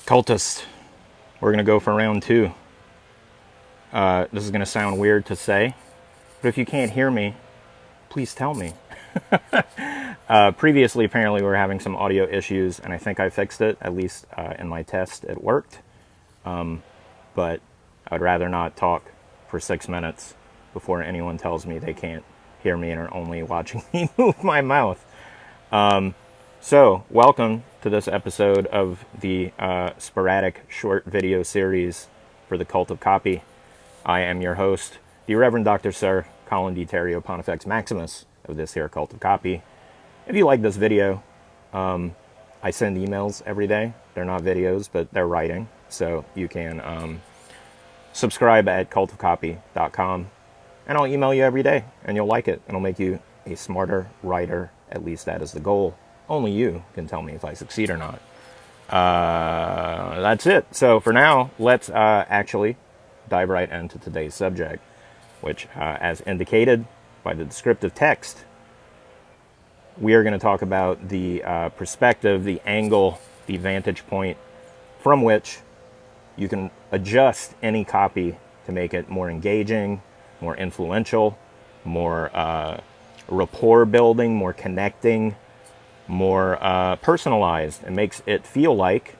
Cultist, we're going to go for round two. This is going to sound weird to say, but if you can't hear me, please tell me. Previously, apparently, we were having some audio issues, and I think I fixed it. At least in my test, it worked. But I would rather not talk for 6 minutes before anyone tells me they can't hear me and are only watching me move my mouth. So, welcome to this episode of the sporadic short video series for the Cult of Copy. I am your host, the Reverend Dr. Sir Colin D. Terrio Pontifex Maximus of this here Cult of Copy. If you like this video, I send emails every day. They're not videos, but they're writing. So you can subscribe at cultofcopy.com, and I'll email you every day, and you'll like it. It'll make you a smarter writer. At least that is the goal. Only you can tell me if I succeed or not. That's it. So for now, let's actually dive right into today's subject, which, as indicated by the descriptive text, we are going to talk about the perspective, the angle, the vantage point from which you can adjust any copy to make it more engaging, more influential, more rapport building, more connecting, more personalized. It makes it feel like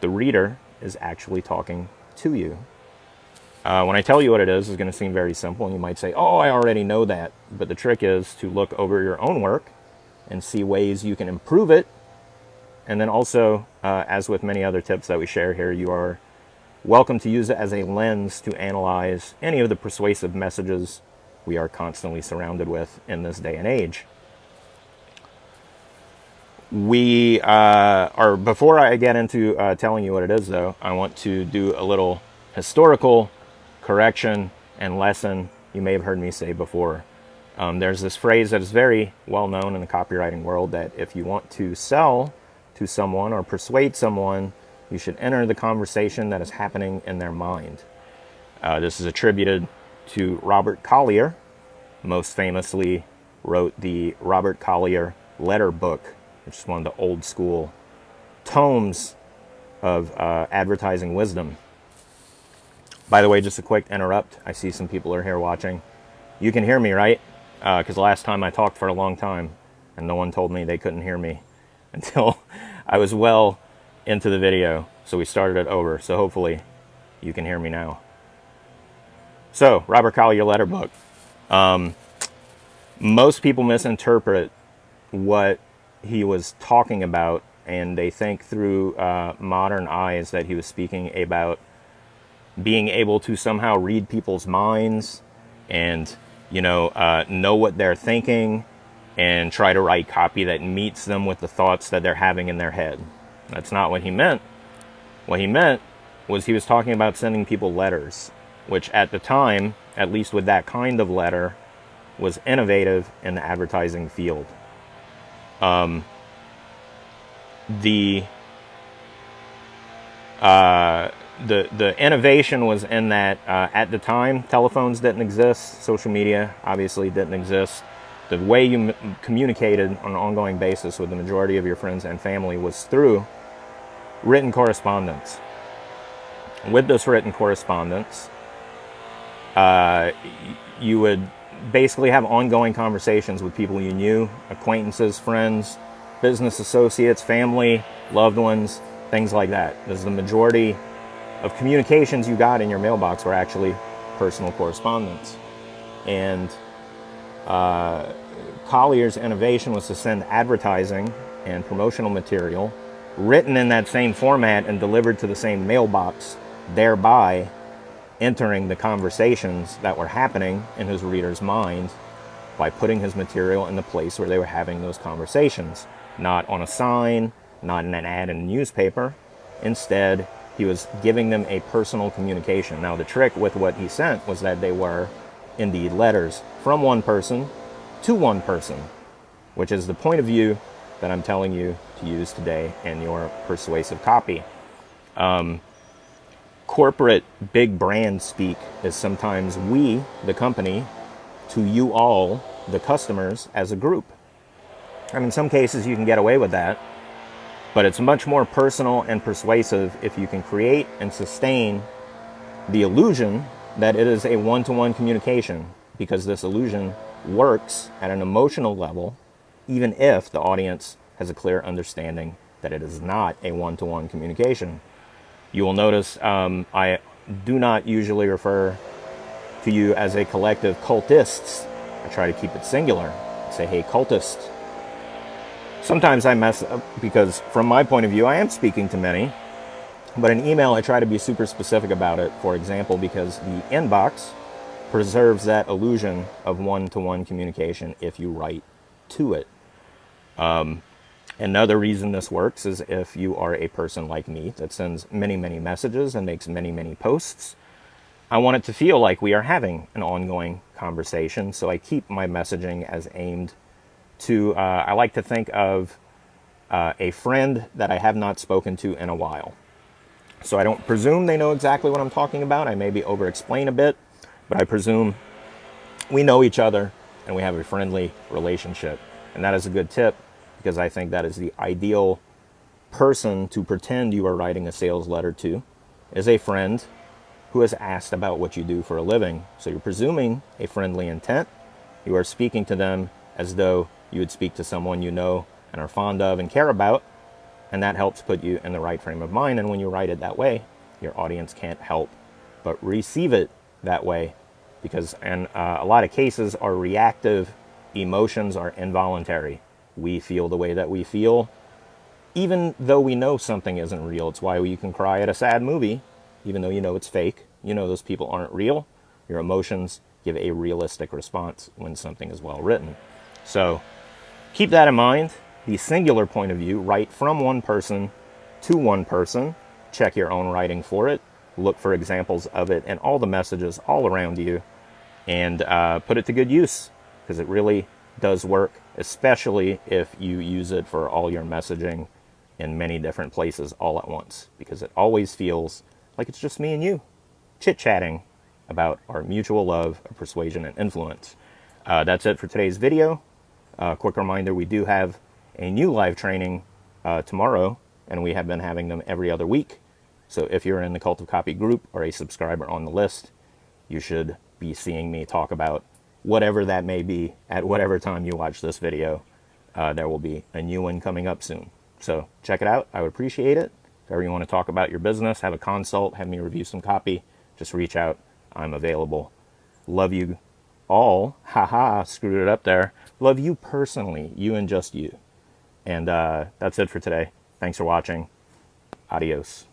the reader is actually talking to you. When I tell you what it is, it's going to seem very simple, and you might say, oh, I already know that. But the trick is to look over your own work and see ways you can improve it. And then also, as with many other tips that we share here, you are welcome to use it as a lens to analyze any of the persuasive messages we are constantly surrounded with in this day and age. Before I get into telling you what it is, though, I want to do a little historical correction and lesson you may have heard me say before. There's this phrase that is very well known in the copywriting world, that if you want to sell to someone or persuade someone, you should enter the conversation that is happening in their mind. This is attributed to Robert Collier. Most famously wrote the Robert Collier letter book, which is one of the old school tomes of advertising wisdom. By the way, just a quick interrupt. I see some people are here watching. You can hear me, right? Because last time I talked for a long time, and no one told me they couldn't hear me until I was well into the video. So we started it over. So hopefully you can hear me now. So, Robert Collier letter book. Most people misinterpret what he was talking about, and they think through modern eyes that he was speaking about being able to somehow read people's minds and, know what they're thinking and try to write copy that meets them with the thoughts that they're having in their head. That's not what he meant. What he meant was he was talking about sending people letters, which at the time, at least with that kind of letter, was innovative in the advertising field. The innovation was in that at the time, telephones didn't exist, social media obviously didn't exist. The way you communicated on an ongoing basis with the majority of your friends and family was through written correspondence. With this written correspondence, you would basically have ongoing conversations with people you knew, acquaintances, friends, business associates, family, loved ones, things like that. Because the majority of communications you got in your mailbox were actually personal correspondence. And Collier's innovation was to send advertising and promotional material written in that same format and delivered to the same mailbox, thereby entering the conversations that were happening in his reader's mind by putting his material in the place where they were having those conversations. Not on a sign, not in an ad in a newspaper. Instead, he was giving them a personal communication. Now, the trick with what he sent was that they were indeed letters from one person to one person, which is the point of view that I'm telling you to use today in your persuasive copy. Corporate big brand speak is sometimes we, the company, to you all, the customers, as a group. And in some cases you can get away with that. But it's much more personal and persuasive if you can create and sustain the illusion that it is a one-to-one communication, because this illusion works at an emotional level, even if the audience has a clear understanding that it is not a one-to-one communication. You will notice I do not usually refer to you as a collective cultists. I try to keep it singular. Say, hey, cultists. Sometimes I mess up because from my point of view, I am speaking to many, but in email, I try to be super specific about it. For example, because the inbox preserves that illusion of one-to-one communication if you write to it. Another reason this works is if you are a person like me that sends many, many messages and makes many, many posts. I want it to feel like we are having an ongoing conversation, so I keep my messaging as aimed to, I like to think of a friend that I have not spoken to in a while. So I don't presume they know exactly what I'm talking about. I maybe over-explain a bit, but I presume we know each other and we have a friendly relationship. And that is a good tip, because I think that is the ideal person to pretend you are writing a sales letter to, is a friend who has asked about what you do for a living. So you're presuming a friendly intent. You are speaking to them as though you would speak to someone you know and are fond of and care about, and that helps put you in the right frame of mind. And when you write it that way, your audience can't help but receive it that way, because in a lot of cases, our reactive emotions are involuntary. We feel the way that we feel, even though we know something isn't real. It's why you can cry at a sad movie, even though you know it's fake. You know those people aren't real. Your emotions give a realistic response when something is well written. So keep that in mind. The singular point of view, write from one person to one person. Check your own writing for it. Look for examples of it in all the messages all around you, and put it to good use, because it really does work, especially if you use it for all your messaging in many different places all at once, because it always feels like it's just me and you chit-chatting about our mutual love of persuasion and influence. That's it for today's video. Quick reminder, we do have a new live training tomorrow, and we have been having them every other week. So if you're in the Cult of Copy group or a subscriber on the list, you should be seeing me talk about whatever that may be at whatever time you watch this video. There will be a new one coming up soon. So check it out. I would appreciate it. If ever you want to talk about your business, have a consult, have me review some copy, just reach out. I'm available. Love you all. Haha, screwed it up there. Love you personally, you and just you. And that's it for today. Thanks for watching. Adios.